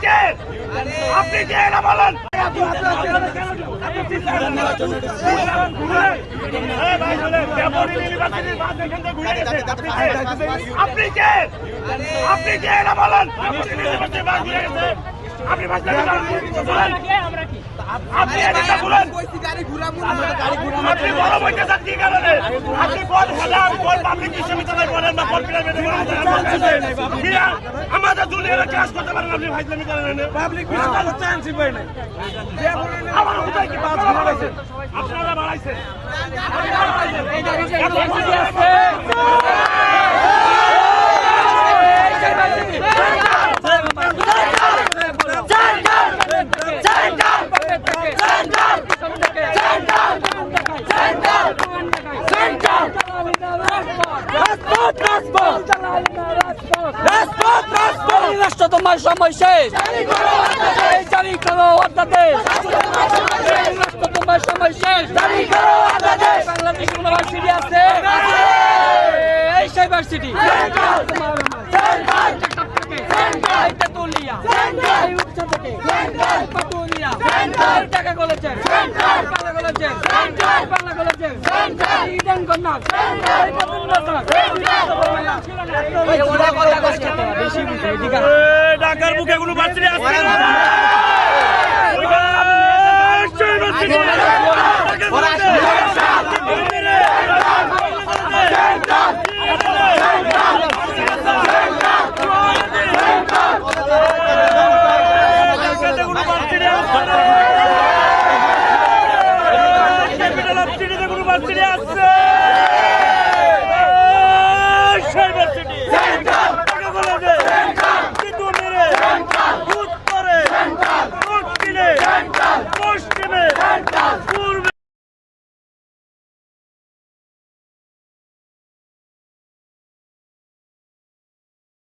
কে? আপনি কে এটা বলেন? আপনি কে? আপনি কে এটা বলেন? আপনি আপনি এটা বলেন। আপনি বড় বইতে চান কি কারণে? আপনি কোন কোন পাবলিক বিশ্ববিদ্যালয় বলেন না কোন প্রাইভেটে বলেন? আমাদের জুনিয়ররা ক্লাস করতে পারেন আপনি ভাইজলামি করেন না। পাবলিক বিশ্ববিদ্যালয় চান্সই পায় না। আমার উঠাই কি আপনারা বাড়াইছেন? আপনারা বাড়াইছেন। এই যে আছে তোমার সময় শেষ জারি করো অধ্যাদেশ তোমার সময় শেষ জারি করো অধ্যাদেশ বাংলাদেশ ইউনিভার্সিটি আছে এই ইউনিভার্সিটি টাকা কলেজের বাংলা কলেজের বাংলা কলেজের ইডেন কন্যা ঢাকার বুকে কোনো বাচ্চা আছে